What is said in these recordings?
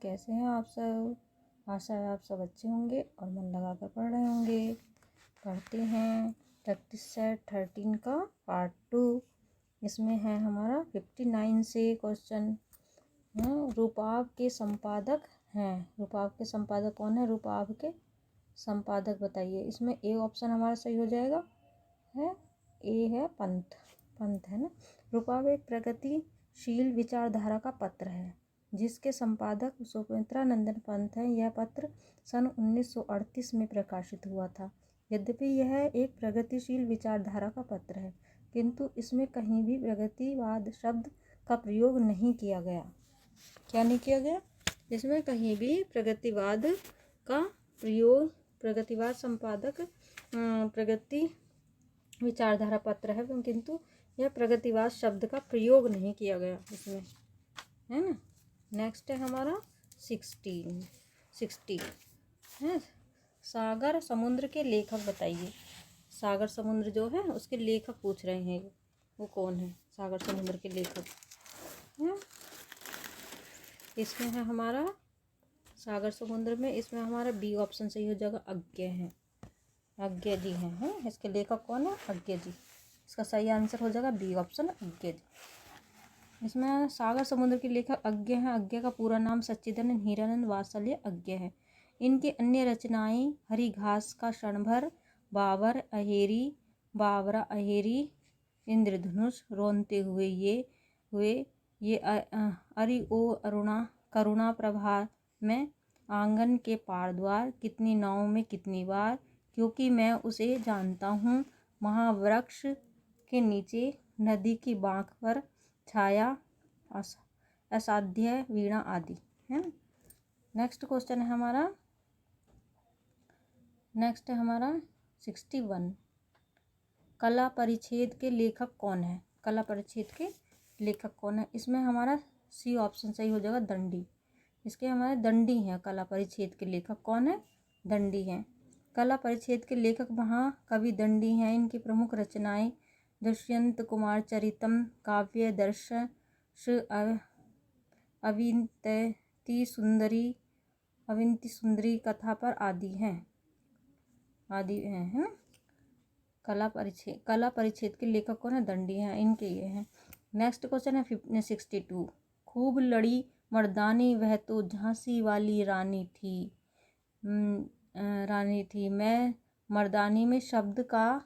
कैसे हैं आप सब। आशा है आप सब अच्छे होंगे और मन लगा कर पढ़ रहे होंगे। पढ़ते हैं प्रैक्टिस सेट 13 का पार्ट 2। इसमें है हमारा 59 से क्वेश्चन। रूपाभ के संपादक हैं। रूपाभ के संपादक कौन है? रूपाभ के संपादक बताइए। इसमें ए ऑप्शन हमारा सही हो जाएगा है। ए है पंत। पंत है ना। रूपाभ एक प्रगतिशील विचारधारा का पत्र है जिसके संपादक सुमित्रानंदन पंत हैं। यह पत्र सन 1938 में प्रकाशित हुआ था। यद्यपि यह एक प्रगतिशील विचारधारा का पत्र है किंतु इसमें कहीं भी प्रगतिवाद शब्द का प्रयोग नहीं किया गया। क्या नहीं किया गया? इसमें कहीं भी प्रगतिवाद का प्रयोग, प्रगतिवाद संपादक प्रगति विचारधारा पत्र है किंतु यह प्रगतिवाद शब्द का प्रयोग नहीं किया गया इसमें, है ना। नेक्स्ट है हमारा 60 है। सागर समुद्र के लेखक बताइए। सागर समुद्र जो है उसके लेखक पूछ रहे हैं, वो कौन है? सागर समुद्र के लेखक है। इसमें है हमारा सागर समुद्र में, इसमें हमारा बी ऑप्शन सही हो जाएगा, अज्ञे हैं। अज्ञे जी हैं। इसके लेखक कौन है? अज्ञे जी। इसका सही आंसर हो जाएगा बी ऑप्शन, अज्ञे जी। इसमें सागर समुद्र के लेखक अज्ञे हैं। अज्ञे का पूरा नाम सच्चिदानंद हीरानंद वात्सल्य अज्ञे है। इनके अन्य रचनाएं हरी घास का क्षण भर, बावरा अहेरी, इंद्रधनुष, रोनते हुए ये अरि ओ अरुणा, करुणा प्रभा में, आंगन के पार द्वार, कितनी नाव में कितनी बार, क्योंकि मैं उसे जानता हूँ, महावृक्ष के नीचे, नदी की बाँक पर, छाया, असाध्य, वीणा आदि है। नेक्स्ट क्वेश्चन है हमारा 61। कला परिच्छेद के लेखक कौन है? कला परिच्छेद के लेखक कौन है? इसमें हमारा सी ऑप्शन सही हो जाएगा, दंडी। इसके हमारे दंडी हैं। कला परिच्छेद के लेखक कौन है? दंडी हैं। कला परिच्छेद के लेखक महाकवि दंडी हैं। इनकी प्रमुख रचनाएं दुष्यंत कुमार चरितम, काव्य दर्श, अविंति सुंदरी कथा पर आदि हैं है। कला परिच्छेद के लेखक कौन है? दंडी हैं। इनके ये हैं। नेक्स्ट क्वेश्चन है 62। खूब लड़ी मर्दानी वह तो झांसी वाली रानी थी। मैं मर्दानी में शब्द का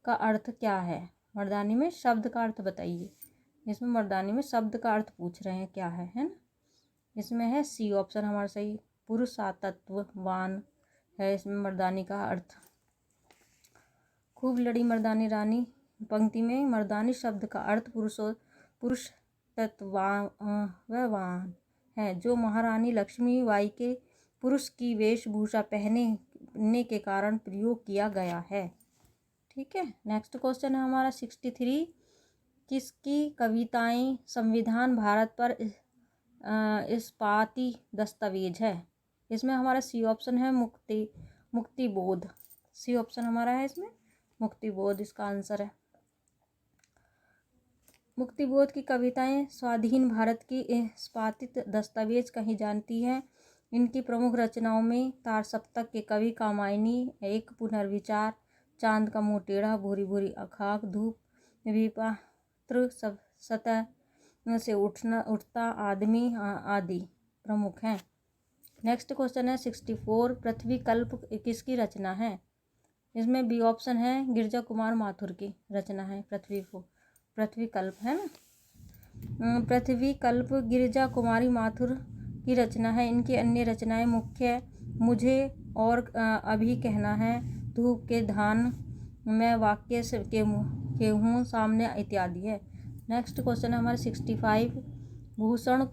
अर्थ क्या है? मर्दानी में शब्द का अर्थ बताइए। इसमें मर्दानी में शब्द का अर्थ पूछ रहे हैं, क्या है ना। इसमें है सी ऑप्शन हमारा सही, पुरुषातत्ववान है इसमें मर्दानी का अर्थ। खूब लड़ी मर्दानी रानी पंक्ति में मर्दानी शब्द का अर्थ पुरुषत्ववान है, जो महारानी लक्ष्मीबाई के पुरुष की वेशभूषा पहनने के कारण प्रयोग किया गया है। ठीक है। नेक्स्ट क्वेश्चन है हमारा 63। किसकी कविताएं संविधान भारत पर इस्पाती दस्तावेज है? इसमें हमारा सी ऑप्शन है, मुक्तिबोध। सी ऑप्शन हमारा है इसमें, मुक्तिबोध इसका आंसर है। मुक्तिबोध की कविताएं स्वाधीन भारत की इस्पातित दस्तावेज कही जाती हैं। इनकी प्रमुख रचनाओं में तार सप्तक के कवि कामायनी, एक पुनर्विचार, चांद का मुंह टेढ़ा, भूरी भूरी खाक, धूप, विपात्र, सतह से उठता आदमी आदि प्रमुख हैं। नेक्स्ट क्वेश्चन है 64। पृथ्वी कल्प किसकी रचना है? इसमें बी ऑप्शन है, गिरजा कुमार माथुर की रचना है। पृथ्वी कल्प है ना। पृथ्वी कल्प गिरजा कुमारी माथुर की रचना है। इनकी अन्य रचनाएं मुख्य मुझे और अभी कहना है, धूप के धान में, वाक्य के हूँ सामने इत्यादि है। नेक्स्ट क्वेश्चन है हमारे 65। भूषण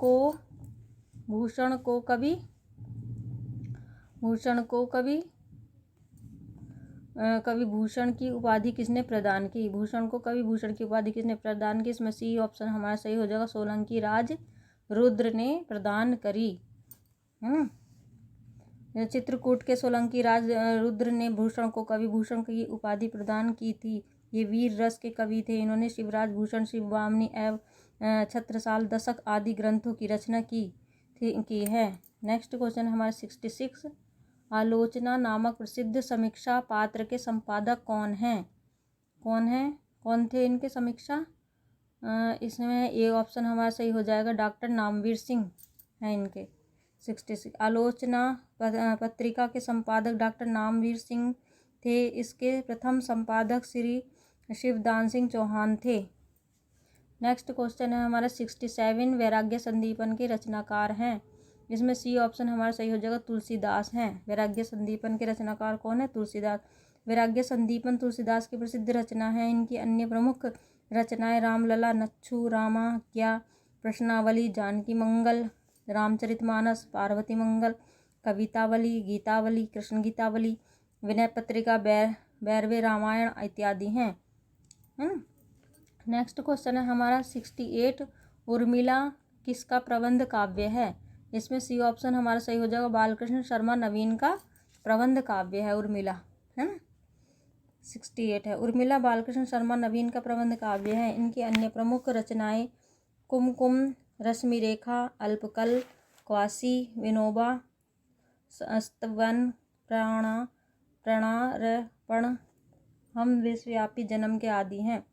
को कवि भूषण की उपाधि किसने प्रदान की? भूषण को कवि भूषण की उपाधि किसने प्रदान की? इसमें सी ऑप्शन हमारा सही हो जाएगा, सोलंकी राज रुद्र ने प्रदान करी। चित्रकूट के सोलंकी राज रुद्र ने भूषण को कवि भूषण की उपाधि प्रदान की थी। ये वीर रस के कवि थे। इन्होंने शिवराज भूषण, शिववामनी एवं छत्रसाल दशक आदि ग्रंथों की रचना की। की है। नेक्स्ट क्वेश्चन हमारा 66, आलोचना नामक प्रसिद्ध समीक्षा पात्र के संपादक कौन हैं? कौन थे इनके समीक्षा? इसमें ए ऑप्शन हमारा सही हो जाएगा, डॉक्टर नामवीर सिंह हैं इनके। 66, आलोचना पत्रिका के संपादक डॉक्टर नामवीर सिंह थे। इसके प्रथम संपादक श्री शिवदान सिंह चौहान थे। नेक्स्ट क्वेश्चन है हमारा 67, वैराग्य संदीपन के रचनाकार हैं। इसमें सी ऑप्शन हमारा सही हो जाएगा, तुलसीदास हैं। वैराग्य संदीपन के रचनाकार कौन है? तुलसीदास। वैराग्य संदीपन तुलसीदास की प्रसिद्ध रचना है। इनकी अन्य प्रमुख रचनाएं रामलला, नच्छू रामाज्ञा, प्रश्नावली, जानकी मंगल, रामचरितमानस, पार्वती मंगल, कवितावली, गीतावली, कृष्ण गीतावली, विनय पत्रिका, बैरवे रामायण इत्यादि हैं, है ना। नेक्स्ट क्वेश्चन है हमारा 68, उर्मिला किसका प्रबंध काव्य है? इसमें सी ऑप्शन हमारा सही हो जाएगा, बालकृष्ण शर्मा नवीन का प्रबंध काव्य है उर्मिला, है ना। 68 है, उर्मिला बालकृष्ण शर्मा नवीन का प्रबंध काव्य है। इनकी अन्य प्रमुख रचनाएं कुमकुम, रश्मिरेखा, अल्पकल, क्वासी, विनोबा, स्तवन, प्रणारपण, हम विश्वव्यापी जन्म के आदि हैं।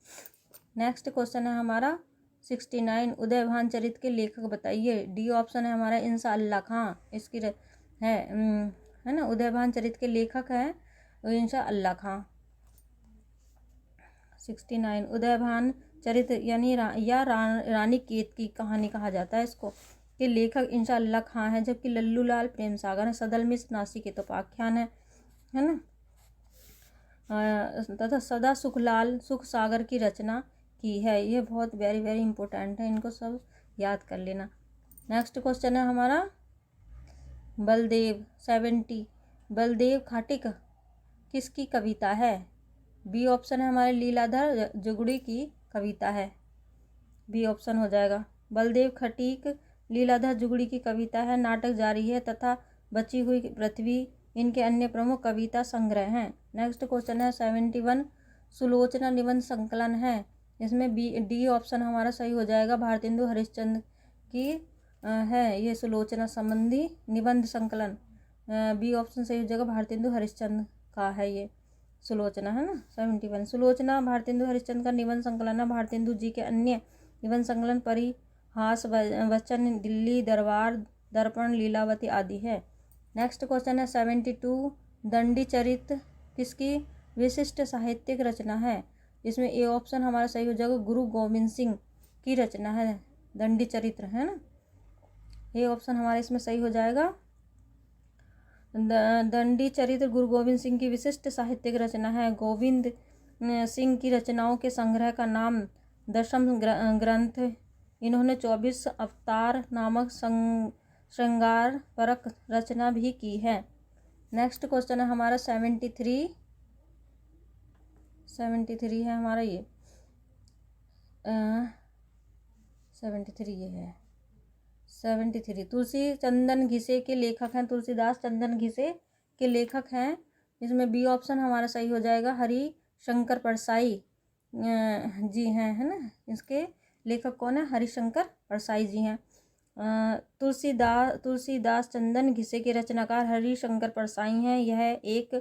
नेक्स्ट क्वेश्चन है हमारा 69, उदयभान चरित के लेखक बताइए। डी ऑप्शन है हमारा इंशाअल्लाह खां, इसकी है ना। उदयभान चरित के लेखक हैं इंशाअल्लाह खां। 69, उदयभान चरित यानी रानी केत की कहानी कहा जाता है इसको, के लेखक इंशाअल्लाह खां है। जबकि लल्लू लाल प्रेम सागर है। सदल मिश्र नासी के तो उपाख्यान है ना। तथा सदा सुखलाल सुख सागर की रचना की है। ये बहुत वेरी वेरी इंपॉर्टेंट है, इनको सब याद कर लेना। नेक्स्ट क्वेश्चन है हमारा बलदेव 70, बलदेव खाटिक किसकी कविता है? बी ऑप्शन है हमारे लीलाधर जुगड़ी की कविता है, बी ऑप्शन हो जाएगा। बलदेव खटीक लीलाधर जुगड़ी की कविता है। नाटक जारी है तथा बची हुई पृथ्वी इनके अन्य प्रमुख कविता संग्रह हैं। नेक्स्ट क्वेश्चन है 71, सुलोचना निबंध संकलन है। इसमें डी ऑप्शन हमारा सही हो जाएगा, भारतेंदु हरिश्चंद्र की है ये सुलोचना संबंधी निबंध संकलन। बी ऑप्शन सही हो जाएगा, भारतेंदु हरिश्चंद्र का है ये सुलोचना, है ना। 71, सुलोचना भारतेंदु हरिश्चंद्र का निबंध संकलन है। भारतेंदु जी के अन्य निबंध संकलन परिहास वचन, दिल्ली दरबार, दर्पण, लीलावती आदि है। नेक्स्ट क्वेश्चन है 72, दंडी चरित किसकी विशिष्ट साहित्यिक रचना है? इसमें ए ऑप्शन हमारा सही हो जाएगा, गुरु गोविंद सिंह की रचना है दंडी चरित्र, है ना। ए ऑप्शन हमारा इसमें सही हो जाएगा। दंडी चरित्र गुरु गोविंद सिंह की विशिष्ट साहित्यिक रचना है। गोविंद सिंह की रचनाओं के संग्रह का नाम दशम ग्रंथ। इन्होंने 24 अवतार नामक श्रृंगार परक रचना भी की है। नेक्स्ट क्वेश्चन है हमारा 73 है हमारा ये 73 ये है 73, तुलसी चंदन घिसे के लेखक हैं। तुलसीदास चंदन घिसे के लेखक हैं। इसमें बी ऑप्शन हमारा सही हो जाएगा, हरि शंकर परसाई जी हैं, है ना। इसके लेखक कौन है? हरिशंकर परसाई जी हैं। तुलसीदास चंदन घिसे के रचनाकार हरिशंकर परसाई हैं। यह एक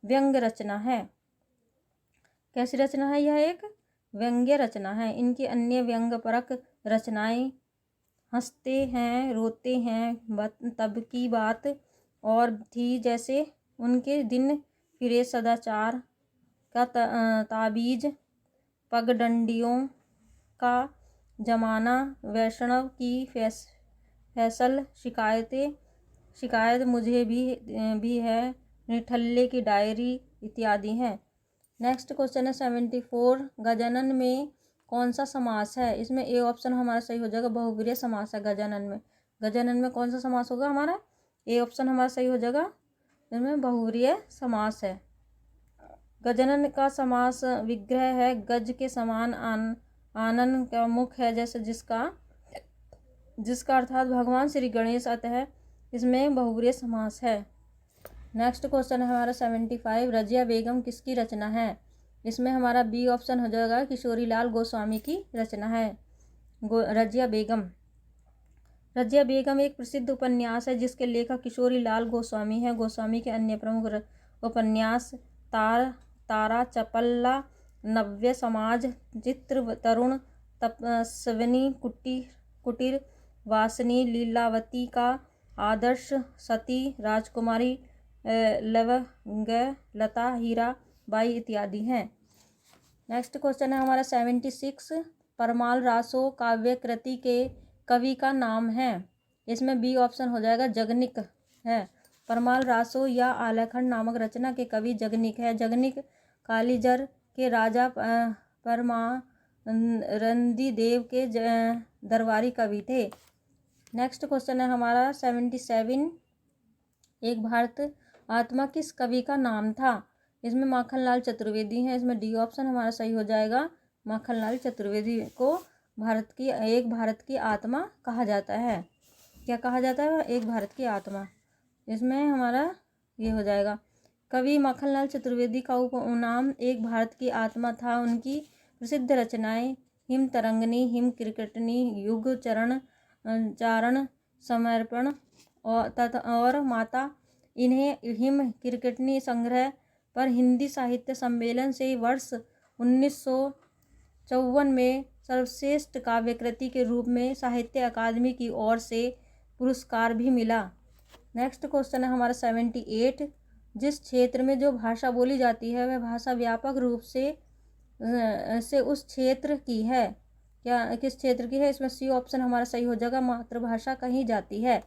व्यंग्य रचना है। कैसी रचना है? यह एक व्यंग्य रचना है। इनकी अन्य व्यंग्यपरक रचनाएं हंसते हैं, रोते हैं, तब की बात और थी, जैसे उनके दिन फिरे, सदाचार का ताबीज, पगडंडियों का जमाना, वैष्णव की फैसल, शिकायत मुझे भी है, निठल्ले की डायरी इत्यादि हैं। नेक्स्ट क्वेश्चन है 74, गजानन में कौन सा समास है? इसमें ए ऑप्शन हमारा सही हो जाएगा, बहुव्रीहि समास है गजानन में। गजानन में कौन सा समास होगा हमारा? ए ऑप्शन हमारा सही हो जाएगा, इसमें बहुव्रीहि समास है। गजानन का समास विग्रह है। गज के समान आनन का मुख है, जैसे जिसका अर्थात भगवान श्री गणेश, अतः इसमें बहुव्रीहि समास है। नेक्स्ट क्वेश्चन है हमारा 75, रजिया बेगम किसकी रचना है? इसमें हमारा बी ऑप्शन हो जाएगा, किशोरी लाल गोस्वामी की रचना है रजिया बेगम। रजिया बेगम एक प्रसिद्ध उपन्यास है जिसके लेखक किशोरी लाल गोस्वामी हैं। गोस्वामी के अन्य प्रमुख उपन्यास तारा चपल्ला, नव्य समाज, चित्र तरुण, तपस्विनी, कुटीर, वासनी, लीलावती का आदर्श, सती, राजकुमारी, लता, हीरा बाई इत्यादि हैं। नेक्स्ट क्वेश्चन है हमारा 76। परमाल रासो काव्य कृति के कवि का नाम है। इसमें बी ऑप्शन हो जाएगा जगनिक है। परमाल रासो या आलेखन नामक रचना के कवि जगनिक है। जगनिक कालीजर के राजा परमानंदी देव के दरबारी कवि थे। नेक्स्ट क्वेश्चन है हमारा 77। एक भारत आत्मा किस कवि का नाम था। इसमें माखनलाल चतुर्वेदी हैं। इसमें डी ऑप्शन हमारा सही हो जाएगा। माखनलाल चतुर्वेदी को भारत की आत्मा कहा जाता है। क्या कहा जाता है? एक भारत की आत्मा। इसमें हमारा ये हो जाएगा। कवि माखनलाल चतुर्वेदी का उपनाम एक भारत की आत्मा था। उनकी प्रसिद्ध रचनाएं हिम तरंगिणी, हिम क्रिकेटनी, युग चारण, समर्पण और माता। इन्हें हिम क्रिकेटनी संग्रह पर हिंदी साहित्य सम्मेलन से वर्ष 1954 में सर्वश्रेष्ठ काव्य कृति के रूप में साहित्य अकादमी की ओर से पुरस्कार भी मिला। नेक्स्ट क्वेश्चन है हमारा 78। जिस क्षेत्र में जो भाषा बोली जाती है वह भाषा व्यापक रूप से उस क्षेत्र की है। किस क्षेत्र की है? इसमें सी ऑप्शन हमारा सही हो जाएगा। मातृभाषा कही जाती है।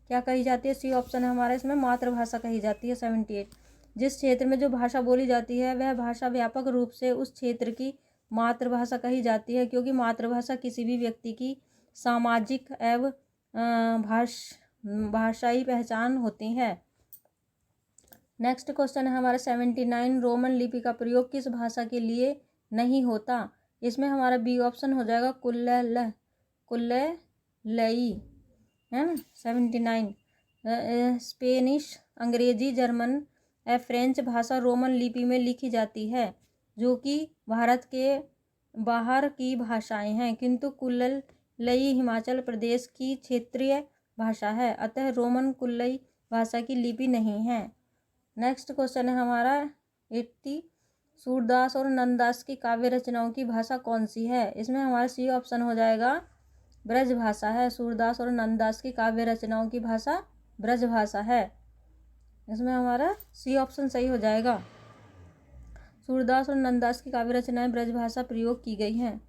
क्या कही जाती है? सी ऑप्शन है हमारा इसमें मातृभाषा कही जाती है। 78। जिस क्षेत्र में जो भाषा बोली जाती है वह भाषा व्यापक रूप से उस क्षेत्र की मातृभाषा कही जाती है, क्योंकि मातृभाषा किसी भी व्यक्ति की सामाजिक एवं भाषाई पहचान होती है। नेक्स्ट क्वेश्चन है हमारा 79। रोमन लिपि का प्रयोग किस भाषा के लिए नहीं होता। इसमें हमारा बी ऑप्शन हो जाएगा कुल्लई है ना। 79। स्पेनिश, अंग्रेजी, जर्मन, फ्रेंच भाषा रोमन लिपि में लिखी जाती है, जो कि भारत के बाहर की भाषाएं हैं, किंतु कुल्लई हिमाचल प्रदेश की क्षेत्रीय भाषा है। अतः रोमन कुल्लई भाषा की लिपि नहीं है। नेक्स्ट क्वेश्चन है हमारा 80। सूरदास और नंददास की काव्य रचनाओं की भाषा कौन सी है। इसमें हमारा सी ऑप्शन हो जाएगा ब्रज भाषा है। सूरदास और नंददास की काव्य रचनाओं की भाषा ब्रज भाषा है। इसमें हमारा सी ऑप्शन सही हो जाएगा। सूरदास और नंददास की काव्य रचनाएं ब्रज भाषा प्रयोग की गई हैं।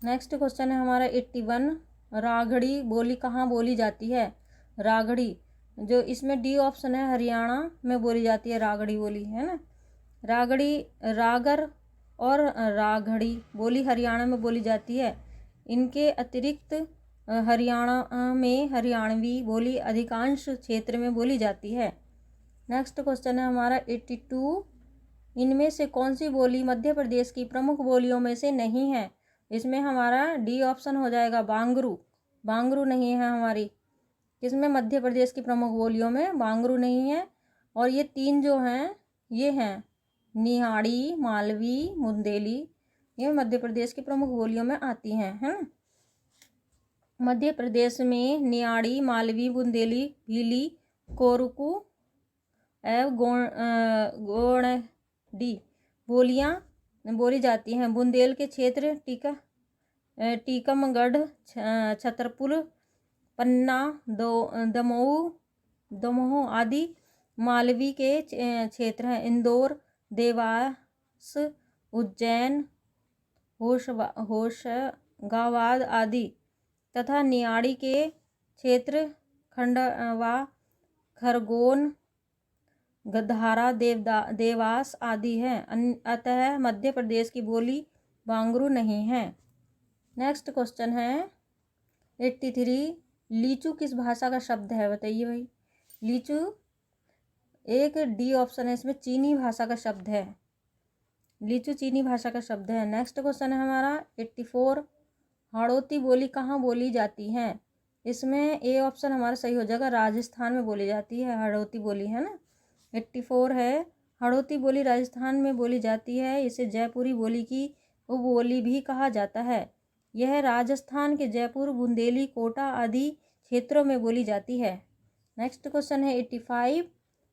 नेक्स्ट क्वेश्चन है हमारा 81। रागड़ी बोली कहाँ बोली जाती है। रागड़ी जो इसमें डी ऑप्शन है हरियाणा में बोली जाती है। रागड़ी बोली है ना। रागड़ी, रागर और रागड़ी बोली हरियाणा में बोली जाती है। इनके अतिरिक्त हरियाणा में हरियाणवी बोली अधिकांश क्षेत्र में बोली जाती है। नेक्स्ट क्वेश्चन है हमारा 82। इनमें से कौन सी बोली मध्य प्रदेश की प्रमुख बोलियों में से नहीं है। इसमें हमारा डी ऑप्शन हो जाएगा बांगरू। बांगरू नहीं है हमारी। इसमें मध्य प्रदेश की प्रमुख बोलियों में बांगरू नहीं है। और ये तीन जो हैं ये हैं निहाड़ी, मालवी, बुंदेली। ये मध्य प्रदेश की प्रमुख बोलियों में आती हैं, है ना। मध्य प्रदेश में निहाड़ी, मालवी, बुंदेली, भीली, कोरकू एवं गोंडी बोलियाँ बोली जाती हैं। बुंदेल के क्षेत्र टीकमगढ़, छतरपुर, पन्ना, दमोह आदि मालवी के क्षेत्र हैं। इंदौर, देवास, उज्जैन, होशंगाबाद आदि तथा नियाड़ी के क्षेत्र खंडवा, खरगोन, गधारा, देवास आदि हैं। अतः मध्य प्रदेश की बोली बांगरू नहीं है। नेक्स्ट क्वेश्चन है 83। लीचू किस भाषा का शब्द है। बताइए भाई। लीचू एक डी ऑप्शन है इसमें चीनी भाषा का शब्द है। लीचू चीनी भाषा का शब्द है। नेक्स्ट क्वेश्चन है हमारा 84। हाड़ौती बोली कहाँ बोली जाती है। इसमें ए ऑप्शन हमारा सही हो जाएगा। राजस्थान में बोली जाती है हाड़ौती बोली, है ना। 84 है। हाड़ौती बोली राजस्थान में बोली जाती है। इसे जयपुरी बोली की उपबोली भी कहा जाता है। यह राजस्थान के जयपुर, बुंदेली, कोटा आदि क्षेत्रों में बोली जाती है। नेक्स्ट क्वेश्चन है 85,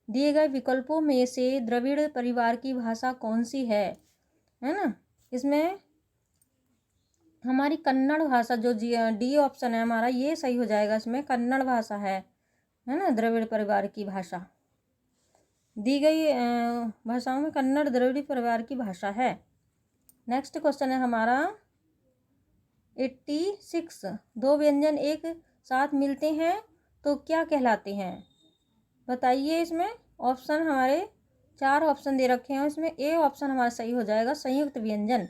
दिए गए विकल्पों में से द्रविड़ परिवार की भाषा कौन सी है ना। इसमें हमारी कन्नड़ भाषा जो डी ऑप्शन है हमारा, ये सही हो जाएगा। इसमें कन्नड़ भाषा है ना द्रविड़ परिवार की भाषा। दी गई भाषाओं में कन्नड़ द्रविड़ परिवार की भाषा है। नेक्स्ट क्वेश्चन है हमारा 86, दो व्यंजन एक साथ मिलते हैं तो क्या कहलाते हैं, बताइए। इसमें ऑप्शन हमारे 4 ऑप्शन दे रखे हैं। इसमें ए ऑप्शन हमारा सही हो जाएगा, संयुक्त व्यंजन।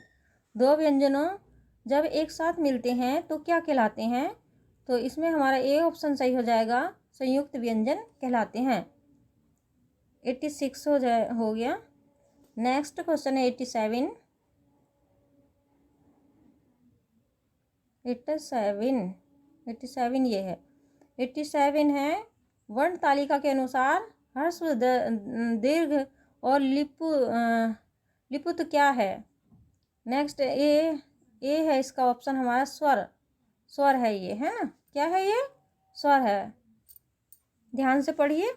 दो व्यंजनों जब एक साथ मिलते हैं तो क्या कहलाते हैं, तो इसमें हमारा ए ऑप्शन सही हो जाएगा, संयुक्त व्यंजन कहलाते हैं। 86 हो गया। नेक्स्ट क्वेश्चन है 87 ये है। 87 है, वर्ण तालिका के अनुसार ह्रस्व दीर्घ और लिपुत क्या है। नेक्स्ट ए है इसका ऑप्शन हमारा, स्वर है ये, है ना। क्या है ये, स्वर है, ध्यान से पढ़िए,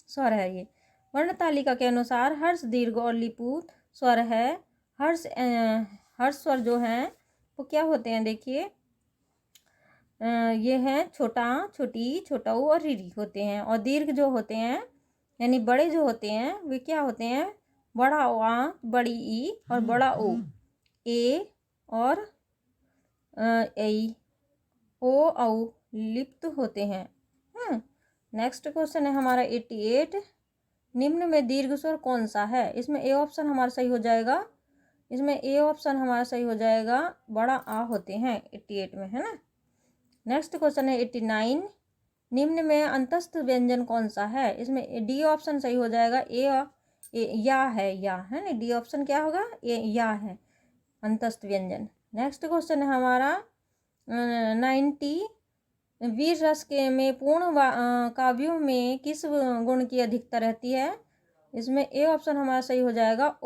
स्वर है ये। वर्ण तालिका के अनुसार हर्ष दीर्घ और लिपुत स्वर है। हर्ष स्वर जो हैं वो क्या होते हैं, देखिए ये हैं छोटा, छोटी, छोटा ऊ और रीरी होते हैं। और दीर्घ जो होते हैं यानी बड़े जो होते हैं वे क्या होते हैं, बड़ा आ, बड़ी ई और बड़ा ओ, ए और ए, ओ औ लिप्त होते हैं। नेक्स्ट क्वेश्चन है हमारा 88, निम्न में दीर्घ स्वर कौन सा है। इसमें ए ऑप्शन हमारा सही हो जाएगा। इसमें ए ऑप्शन हमारा सही हो जाएगा, बड़ा आ होते हैं 88 में, है ना। नेक्स्ट क्वेश्चन है 89, निम्न में अंतस्थ व्यंजन कौन सा है। इसमें डी ऑप्शन सही हो जाएगा, या है ना। डी ऑप्शन क्या होगा, या है अंतस्थ व्यंजन। नेक्स्ट क्वेश्चन है हमारा 90, वीर रस के में पूर्ण काव्यों में किस गुण की अधिकता रहती है। इसमें ए ऑप्शन हमारा सही हो जाएगा,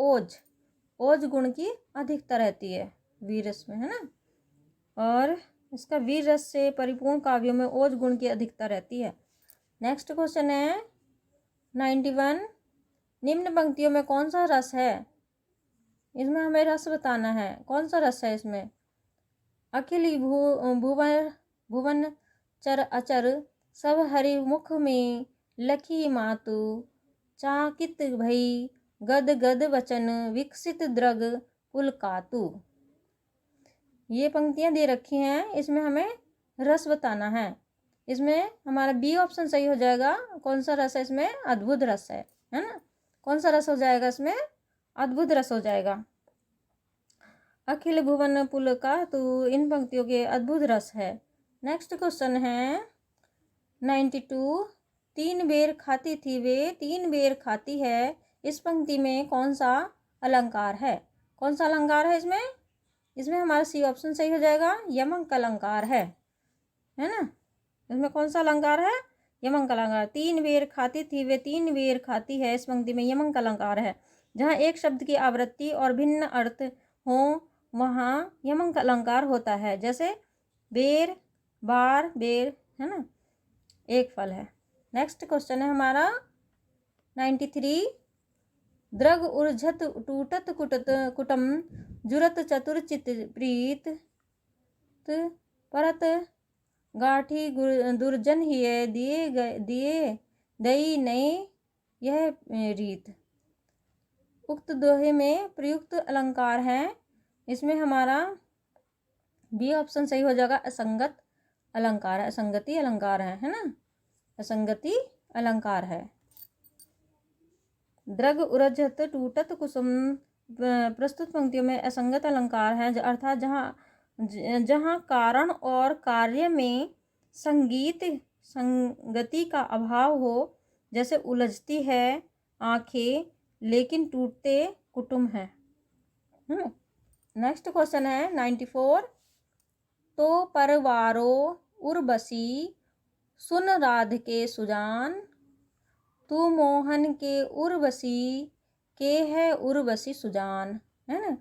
ओज गुण की अधिकता रहती है वीर रस में, है ना। और इसका वीर रस से परिपूर्ण काव्यों में ओज गुण की अधिकता रहती है। नेक्स्ट क्वेश्चन है 91, निम्न पंक्तियों में कौन सा रस है। इसमें हमें रस बताना है, कौन सा रस है इसमें। अखिल भुवन चर अचर सब हरि मुख में लखी मातु, चाकित भई गद गद वचन विकसित द्रग पुलकातु। ये पंक्तियां दे रखी हैं, इसमें हमें रस बताना है। इसमें हमारा बी ऑप्शन सही हो जाएगा। कौन सा रस है इसमें, अद्भुत रस है ना। कौन सा रस हो जाएगा इसमें, अद्भुत रस हो जाएगा। अखिल भुवन पुलकातु इन पंक्तियों के अद्भुत रस है। नेक्स्ट क्वेश्चन है 92, 3 बेर खाती थी वे 3 बेर खाती है, इस पंक्ति में कौन सा अलंकार है। कौन सा अलंकार है इसमें। इसमें हमारा सी ऑप्शन सही हो जाएगा, यमक अलंकार है ना। इसमें कौन सा अलंकार है, यमक अलंकार। 3 बेर खाती थी वे 3 बेर खाती है, इस पंक्ति में यमक अलंकार है। जहाँ एक शब्द की आवृत्ति और भिन्न अर्थ हो वहाँ यमक अलंकार होता है। जैसे बेर, बार, बेर, है ना, एक फल है। नेक्स्ट क्वेश्चन है हमारा 93, द्रग उर्झत टूटत कुटत कुटम जुरत चतुर्चित प्रीत परत गाठी दुर्जन हिय दिए दई नई यह रीत। उक्त दोहे में प्रयुक्त अलंकार हैं। इसमें हमारा बी ऑप्शन सही हो जाएगा, असंगत अलंकार है, असंगति अलंकार है ना, असंगति अलंकार है। द्रग उर्झत टूटत कुसुम प्रस्तुत पंक्तियों में असंगत अलंकार है, अर्थात जहाँ कारण और कार्य में संगति का अभाव हो। जैसे उलझती है आंखें लेकिन टूटते कुटुम है। नेक्स्ट क्वेश्चन है 94, तो परवारो उर्वशी सुन राधिके सुजान, तू मोहन के उर्वशी के है उर्वशी सुजान, है ना।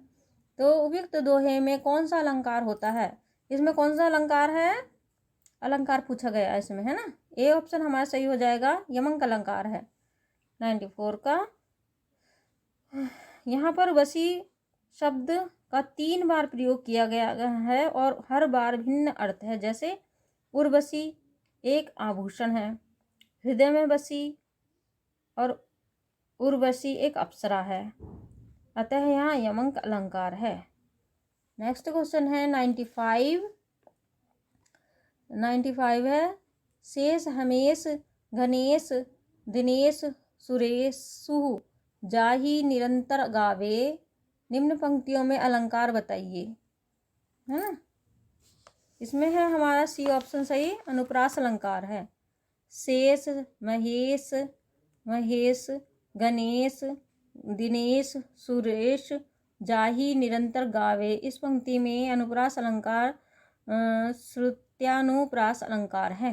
तो उपयुक्त दोहे में कौन सा अलंकार होता है। इसमें कौन सा अलंकार है, अलंकार पूछा गया है इसमें, है ना। ए ऑप्शन हमारा सही हो जाएगा, यमक अलंकार है 94 का। यहाँ पर वसी शब्द का 3 बार प्रयोग किया गया है और हर बार भिन्न अर्थ है। जैसे उर्वशी एक आभूषण है, हृदय में बसी और उर्वशी एक अप्सरा है, अतः यहाँ यमक अलंकार है। नेक्स्ट क्वेश्चन है 95 है, शेष हमेश गणेश दिनेश सुरेशु जाहि निरंतर गावे, निम्न पंक्तियों में अलंकार बताइए, है ना। इसमें है हमारा सी ऑप्शन सही, अनुप्रास अलंकार है। शेष महेश महेश गणेश दिनेश सुरेश जाहि निरंतर गावे, इस पंक्ति में अनुप्रास अलंकार श्रुत्यानुप्रास अलंकार है।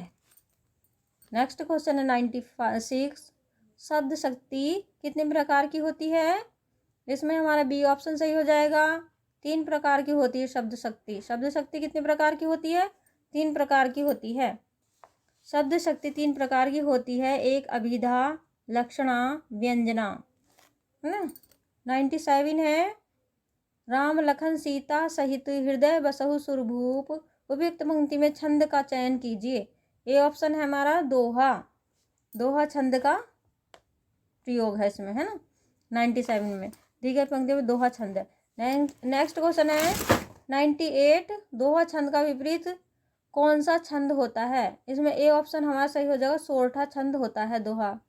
नेक्स्ट क्वेश्चन है 96, शब्द शक्ति कितने प्रकार की होती है। इसमें हमारा बी ऑप्शन सही हो जाएगा, 3 प्रकार की होती है शब्द शक्ति। शब्द शक्ति कितने प्रकार की होती है, 3 प्रकार की होती है। शब्द शक्ति 3 प्रकार की होती है, एक अभिधा, लक्षणा, व्यंजना, है ना। 97 है, राम लखन सीता सहित हृदय बसहु सुरभूप, उपयुक्त पंक्ति में छंद का चयन कीजिए। ए ऑप्शन है हमारा दोहा, दोहा छंद का प्रयोग है इसमें, है ना। 97 में दी गई पंक्ति में दोहा छंद है। नेक्स्ट क्वेश्चन है 98, दोहा छंद का विपरीत कौन सा छंद होता है। इसमें ए ऑप्शन हमारा सही हो जाएगा, सोरठा छंद होता है दोहा।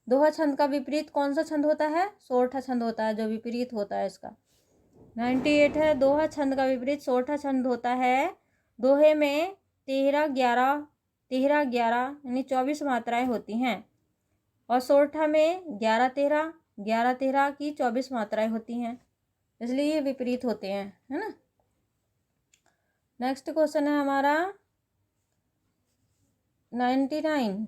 दोहा छंद का विपरीत कौन सा छंद होता है, सोरठा छंद होता है जो विपरीत होता है इसका। 98 है, दोहा छंद का विपरीत सोरठा छंद होता है। दोहे में 13-11 यानी 24 मात्राएं होती हैं और सोरठा में 11-13 की 24 मात्राएं होती हैं, इसलिए ये विपरीत होते हैं, है ना। नेक्स्ट क्वेश्चन है हमारा 99,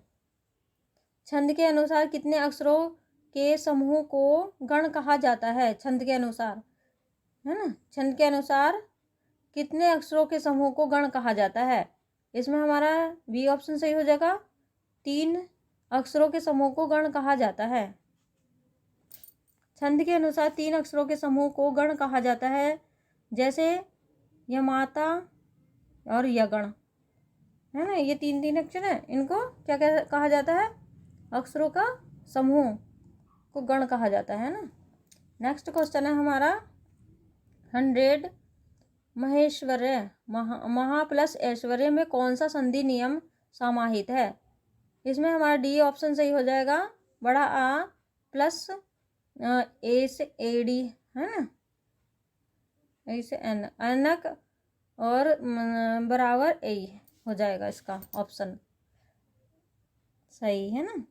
छंद के अनुसार कितने अक्षरों के समूह को गण कहा जाता है। छंद के अनुसार, है ना, छंद के अनुसार कितने अक्षरों के समूह को गण कहा जाता है। इसमें हमारा बी ऑप्शन सही हो जाएगा, 3 अक्षरों के समूह को गण कहा जाता है। छंद के अनुसार 3 अक्षरों के समूह को गण कहा जाता है, जैसे यमाता और यगण, है ना। ये 3 अक्षर हैं, इनको क्या कहा जाता है, अक्षरों का समूह को गण कहा जाता है ना। नेक्स्ट क्वेश्चन है हमारा 100, महेश्वर्य महा प्लस ऐश्वर्य में कौन सा संधि नियम समाहित है। इसमें हमारा डी ऑप्शन सही हो जाएगा, बड़ा आ प्लस ए से ए डी, है ना, ए से एन, अनक और बराबर ए हो जाएगा इसका ऑप्शन सही, है ना।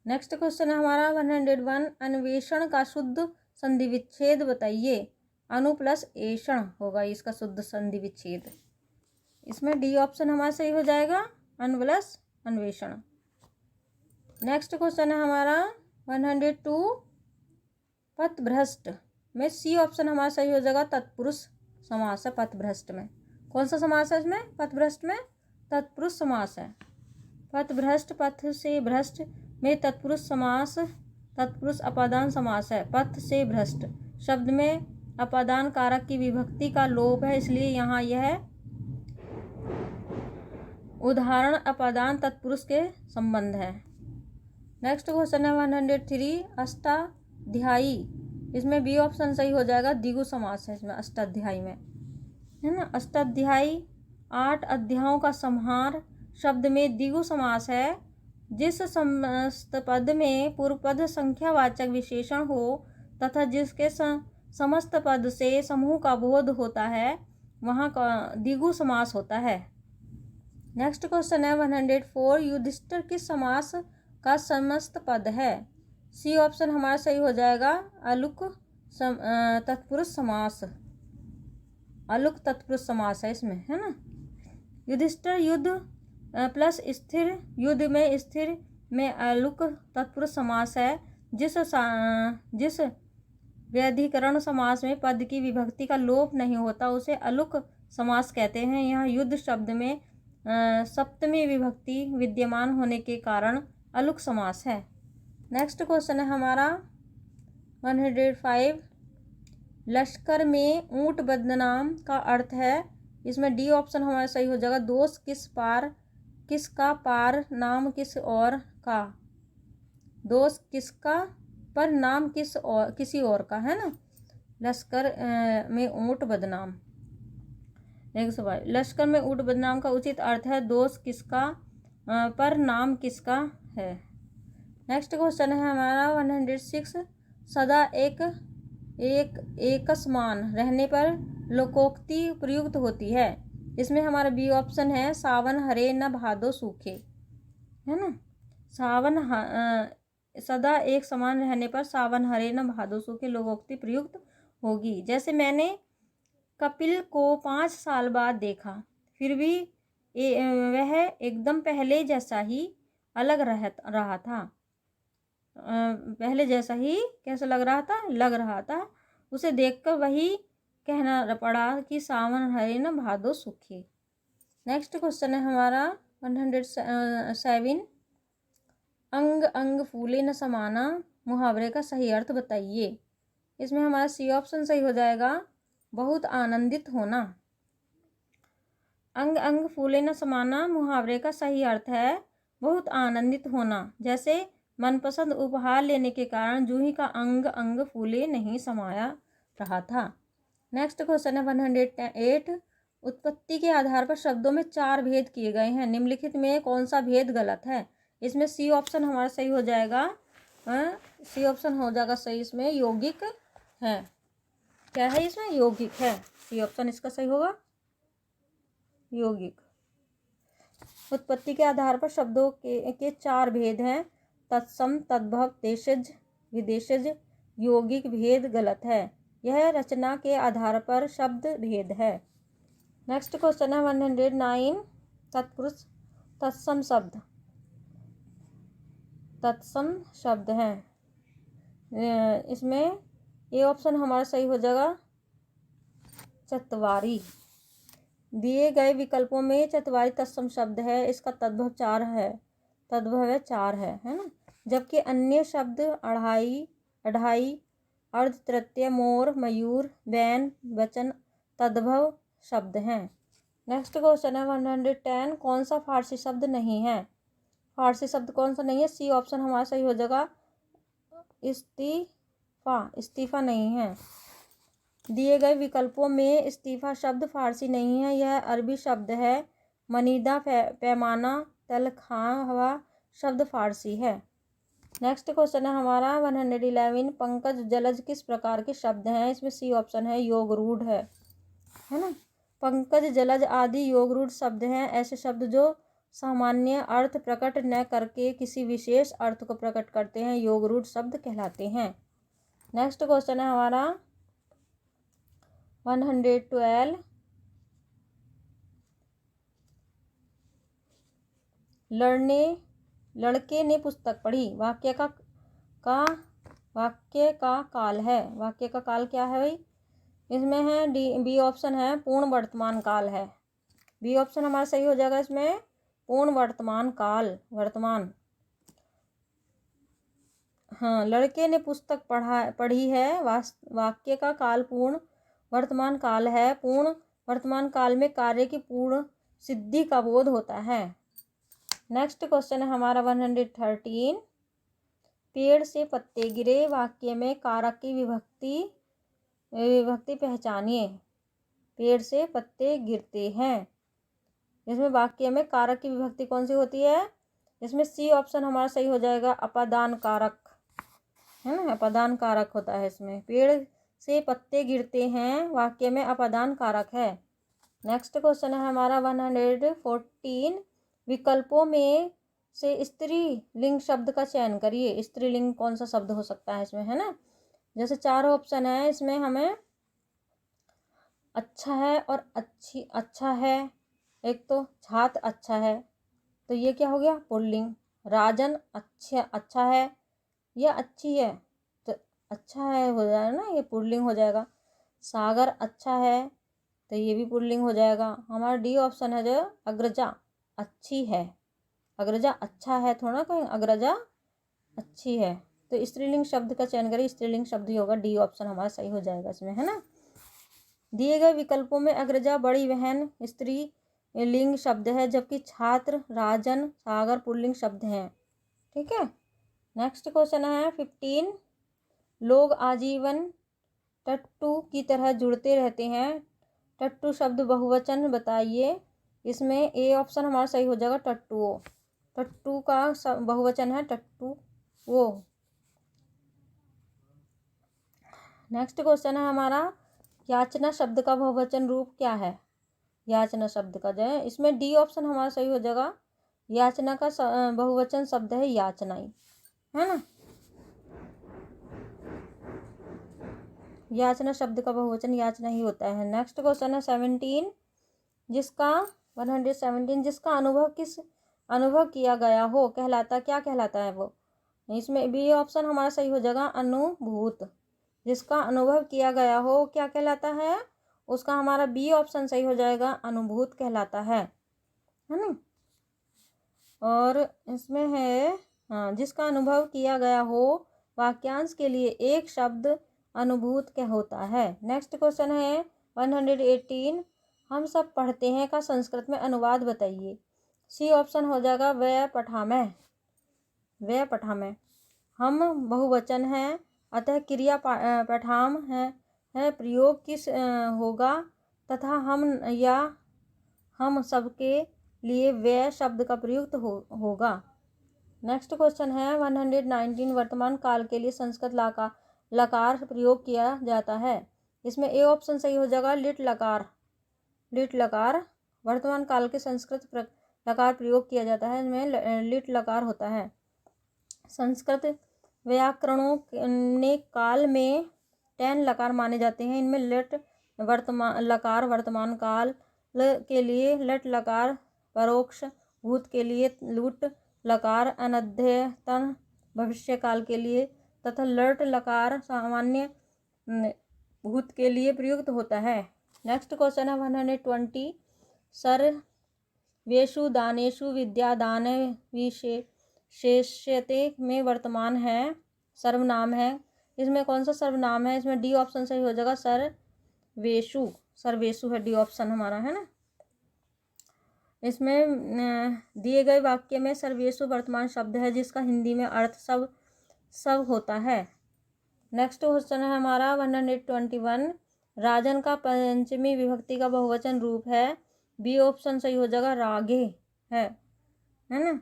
नेक्स्ट क्वेश्चन है हमारा 101, अन्वेषण का शुद्ध संधि विच्छेद बताइए। अनु प्लस ऐषण होगा इसका शुद्ध संधि विच्छेद। इसमें डी ऑप्शन हमारा सही हो जाएगा, अन प्लस अन्वेषण। नेक्स्ट क्वेश्चन है हमारा 102, पथभ्रष्ट में सी ऑप्शन हमारा सही हो जाएगा, तत्पुरुष समास है पथभ्रष्ट में। कौन सा समास है इसमें, पथभ्रष्ट में तत्पुरुष समास है। पथभ्रष्ट, पथ से भ्रष्ट में तत्पुरुष समास, तत्पुरुष अपादान समास है। पथ से भ्रष्ट शब्द में अपादान कारक की विभक्ति का लोप है, इसलिए यहाँ यह उदाहरण अपादान तत्पुरुष के संबंध है। नेक्स्ट क्वेश्चन है 103, अष्टाध्यायी, इसमें बी ऑप्शन सही हो जाएगा, द्विगु समास है इसमें अष्टाध्यायी में, है ना। अष्टाध्यायी 8 अध्यायों का संहार शब्द में द्विगु समास है, जिस समस्त पद में पूर्व पद संख्यावाचक विशेषण हो तथा जिसके समस्त पद से समूह का बोध होता है वहाँ का द्विगु समास होता है। नेक्स्ट क्वेश्चन है 104, युधिष्ठिर किस समास का समस्त पद है। सी ऑप्शन हमारा सही हो जाएगा, अलुक तत्पुरुष समास, अलुक तत्पुरुष समास है इसमें, है ना। युधिष्ठिर युद्ध प्लस स्थिर, युद्ध में स्थिर में अलुक तत्पुरुष समास है। जिस व्यधिकरण समास में पद की विभक्ति का लोप नहीं होता उसे अलुक समास कहते हैं। यहाँ युद्ध शब्द में सप्तमी विभक्ति विद्यमान होने के कारण अलुक समास है। नेक्स्ट क्वेश्चन है हमारा 105। लश्कर में ऊंट बदनाम का अर्थ है, इसमें डी ऑप्शन हमारा सही हो जाएगा। दोष किसका पार नाम किस और का। दोष किसका पर नाम किसी और का, है ना। लश्कर में ऊंट बदनाम। नेक्स्ट सवाल, लश्कर में ऊंट बदनाम का उचित अर्थ है दोष किसका पर नाम किसका है। नेक्स्ट क्वेश्चन है हमारा 106। सदा एक समान रहने पर लोकोक्ति प्रयुक्त होती है, इसमें हमारा बी ऑप्शन है। सावन हरे न भादो सूखे, है ना। सदा एक समान रहने पर सावन हरे न भादो सूखे लोकोक्ति प्रयुक्त होगी। जैसे मैंने कपिल को 5 साल बाद देखा, फिर भी वह एकदम पहले जैसा ही अलग रहा था। पहले जैसा ही कैसा लग रहा था। उसे देखकर वही कहना पड़ा कि सावन हरे न भादो सूखे। नेक्स्ट क्वेश्चन है हमारा 107। अंग अंग फूले न समाना मुहावरे का सही अर्थ बताइए। इसमें हमारा सी ऑप्शन सही हो जाएगा, बहुत आनंदित होना। अंग अंग फूले न समाना मुहावरे का सही अर्थ है बहुत आनंदित होना। जैसे मनपसंद उपहार लेने के कारण जूही का अंग अंग फूले नहीं समाया रहा था। नेक्स्ट क्वेश्चन है 108। उत्पत्ति के आधार पर शब्दों में 4 भेद किए गए हैं, निम्नलिखित में कौन सा भेद गलत है। इसमें सी ऑप्शन हमारा सही हो जाएगा। सी ऑप्शन हो जाएगा सही, इसमें यौगिक है। क्या है इसमें? यौगिक है। सी ऑप्शन इसका सही होगा, यौगिक। उत्पत्ति के आधार पर शब्दों के 4 भेद हैं, तत्सम, तद्भव, देशज, विदेशज। यौगिक भेद गलत है, यह रचना के आधार पर शब्द भेद है। नेक्स्ट क्वेश्चन है 109। तत्पुरुष तत्सम शब्द है, इसमें ए ऑप्शन हमारा सही हो जाएगा, चतवारी। दिए गए विकल्पों में चतवारी तत्सम शब्द है, इसका तद्भव 4 है, है ना। जबकि अन्य शब्द अढ़ाई, अर्ध, तृतीय, मोर, मयूर, बैन, वचन तद्भव शब्द हैं। नेक्स्ट क्वेश्चन है 110। कौन सा फारसी शब्द नहीं है? फारसी शब्द कौन सा नहीं है? सी ऑप्शन हमारा सही हो जाएगा, इस्तीफा नहीं है। दिए गए विकल्पों में इस्तीफा शब्द फारसी नहीं है, यह अरबी शब्द है। मनीदा, पैमाना, तलख्वा शब्द फारसी है। नेक्स्ट क्वेश्चन है हमारा 111। पंकज जलज किस प्रकार के शब्द हैं? इसमें सी ऑप्शन है, योग रूढ़ है ना। पंकज जलज आदि योग रूढ़ शब्द हैं, ऐसे शब्द जो सामान्य अर्थ प्रकट न करके किसी विशेष अर्थ को प्रकट करते हैं, योग रूढ़ शब्द कहलाते हैं। नेक्स्ट क्वेश्चन है हमारा 112। लड़के ने पुस्तक पढ़ी, वाक्य का काल है। वाक्य का काल क्या है भाई? इसमें है बी ऑप्शन है, पूर्ण वर्तमान काल है। बी ऑप्शन हमारा सही हो जाएगा, इसमें पूर्ण वर्तमान काल, वर्तमान। हाँ, लड़के ने पुस्तक पढ़ी है, वाक्य का काल पूर्ण वर्तमान काल है। पूर्ण वर्तमान काल में कार्य की पूर्ण सिद्धि का बोध होता है। नेक्स्ट क्वेश्चन है हमारा 113। पेड़ से पत्ते गिरे, वाक्य में कारक की विभक्ति पहचानिए। पेड़ से पत्ते गिरते हैं, इसमें वाक्य में कारक की विभक्ति कौन सी होती है? इसमें सी ऑप्शन हमारा सही हो जाएगा, अपादान कारक, है ना। अपादान कारक होता है इसमें। पेड़ से पत्ते गिरते हैं, वाक्य में अपादान कारक है। नेक्स्ट क्वेश्चन है हमारा 114। विकल्पों में से स्त्रीलिंग शब्द का चयन करिए। स्त्रीलिंग कौन सा शब्द हो सकता है इसमें, है ना। जैसे 4 ऑप्शन है, इसमें हमें अच्छा है और अच्छी, अच्छा है। एक तो छात्र अच्छा है, तो ये क्या हो गया? पुल्लिंग। राजन अच्छा है या अच्छी है, तो अच्छा है हो जाएगा ना, ये पुल्लिंग हो जाएगा। सागर अच्छा है, तो ये भी पुल्लिंग हो जाएगा। हमारा डी ऑप्शन है जो अग्रजा, अच्छी है। अग्रजा अच्छा है थोड़ा, कहीं अग्रजा अच्छी है। तो स्त्रीलिंग शब्द का चयन करें, स्त्रीलिंग शब्द ही होगा, डी ऑप्शन हमारा सही हो जाएगा इसमें, है ना। दिए गए विकल्पों में अग्रजा बड़ी बहन स्त्री लिंग शब्द है, जबकि छात्र, राजन, सागर पुल्लिंग शब्द हैं। ठीक है। नेक्स्ट क्वेश्चन है 15। लोग आजीवन टट्टू की तरह जुड़ते रहते हैं। टट्टू शब्द बहुवचन बताइए। इसमें ए ऑप्शन हमारा सही हो जाएगा, टट्टुओ। टट्टू का बहुवचन है टट्टू वो। नेक्स्ट क्वेश्चन है हमारा, याचना शब्द का बहुवचन रूप क्या है। याचना शब्द का जो है, इसमें डी ऑप्शन हमारा सही हो जाएगा। याचना का बहुवचन शब्द है याचनाई, है ना। याचना शब्द का बहुवचन याचना ही होता है। नेक्स्ट क्वेश्चन है 17। जिसका 117 जिसका अनुभव किया गया हो कहलाता, क्या कहलाता है वो। इसमें बी ऑप्शन हमारा सही हो जाएगा, अनुभूत। जिसका अनुभव किया गया हो क्या कहलाता है, उसका हमारा बी ऑप्शन सही हो जाएगा, अनुभूत कहलाता है ना। और इसमें है हाँ, जिसका अनुभव किया गया हो वाक्यांश के लिए एक शब्द अनुभूत क्या होता है। नेक्स्ट क्वेश्चन है 118। हम सब पढ़ते हैं का संस्कृत में अनुवाद बताइए। सी ऑप्शन हो जाएगा, वह पठामह। वह पठामह। हम बहुवचन है, अतः क्रिया पठाम है प्रयोग किस होगा, तथा हम या हम सबके लिए वह शब्द का प्रयुक्त होगा। नेक्स्ट क्वेश्चन है 119। वर्तमान काल के लिए संस्कृत लकार प्रयोग किया जाता है। इसमें ए ऑप्शन सही हो जाएगा, लिट लकार। लिट लकार वर्तमान काल के संस्कृत लकार प्रयोग किया जाता है, इसमें लिट लकार होता है। संस्कृत व्याकरणों ने काल में 10 लकार माने जाते हैं। इनमें लिट लकार वर्तमान काल के लिए, लट लकार परोक्ष भूत के लिए, लुट लकार अनद्यतन भविष्य काल के लिए, तथा लट लकार सामान्य भूत के लिए प्रयुक्त होता है। नेक्स्ट क्वेश्चन है 120। सर्वेषु दानेषु विद्यादान विशेष्यते में वर्तमान है सर्वनाम है। इसमें कौन सा सर्वनाम है, इसमें डी ऑप्शन सही हो जाएगा, सर्वेषु। सर्वेषु है डी ऑप्शन हमारा, है ना। इसमें दिए गए वाक्य में सर्वेषु वर्तमान शब्द है, जिसका हिंदी में अर्थ सब होता है। नेक्स्ट क्वेश्चन है हमारा 121। राजन का पंचमी विभक्ति का बहुवचन रूप है। बी ऑप्शन सही हो जाएगा, रागे है ना।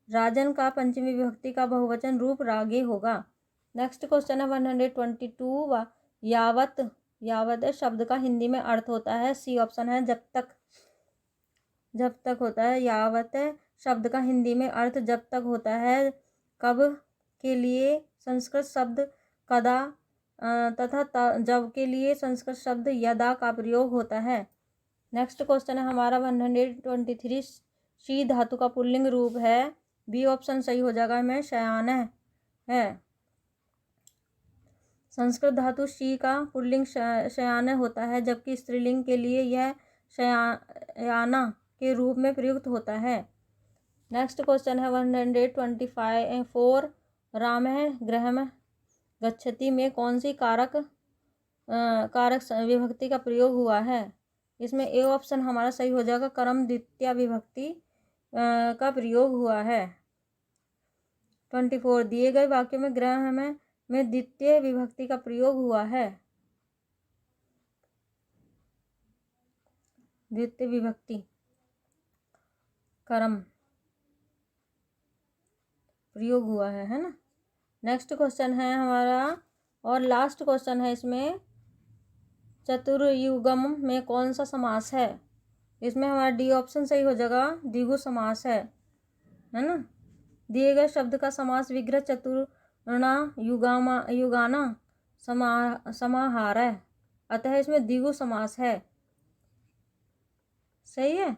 राजन का पंचमी विभक्ति का बहुवचन रूप रागे होगा। नेक्स्ट क्वेश्चन है 122। यावत शब्द का हिंदी में अर्थ होता है। सी ऑप्शन है, जब तक। जब तक होता है। यावत शब्द का हिंदी में अर्थ जब तक होता है। कब के लिए संस्कृत शब्द कदा तथा जब के लिए संस्कृत शब्द यदा का प्रयोग होता है। नेक्स्ट क्वेश्चन है हमारा 123। शी धातु का पुल्लिंग रूप है। बी ऑप्शन सही हो जाएगा, में शयान है। संस्कृत धातु शी का पुल्लिंग शयान होता है, जबकि स्त्रीलिंग के लिए यह शयाना के रूप में प्रयुक्त होता है। नेक्स्ट क्वेश्चन है 124। राम गृहम गच्छति में कौन सी कारक विभक्ति का प्रयोग हुआ है। इसमें ए ऑप्शन हमारा सही हो जाएगा, कर्म द्वितीय विभक्ति का प्रयोग हुआ है। 24। दिए गए वाक्य में गृह में द्वितीय विभक्ति का प्रयोग हुआ है। द्वितीय विभक्ति कर्म प्रयोग हुआ है ना। नेक्स्ट क्वेश्चन है हमारा और लास्ट क्वेश्चन है इसमें, चतुर्युगम में कौन सा समास है। इसमें हमारा डी ऑप्शन सही हो जाएगा, द्विगु समास है ना। दिए गए शब्द का समास विग्रह चतुर्णा युगाना समाहार है, अतः इसमें द्विगु समास है। सही है।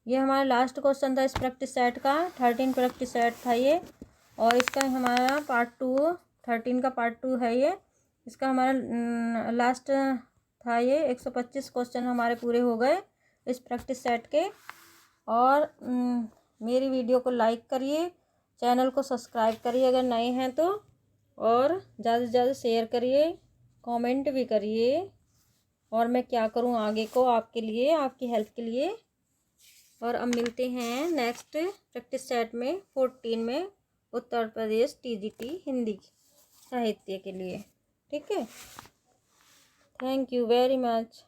ये हमारा लास्ट क्वेश्चन था इस प्रैक्टिस सेट का। 13 प्रैक्टिस सेट था ये, और इसका हमारा पार्ट 2 13 का पार्ट 2 है ये। इसका हमारा लास्ट था ये। 125 क्वेश्चन हमारे पूरे हो गए इस प्रैक्टिस सेट के। और मेरी वीडियो को लाइक करिए, चैनल को सब्सक्राइब करिए अगर नए हैं तो, और ज़्यादा से ज़्यादा शेयर करिए, कमेंट भी करिए। और मैं क्या करूं आगे को आपके लिए, आपकी हेल्प के लिए। और अब मिलते हैं नेक्स्ट प्रैक्टिस सेट में 14 में, उत्तर प्रदेश TGT हिंदी साहित्य के लिए। ठीक है, थैंक यू वेरी मच।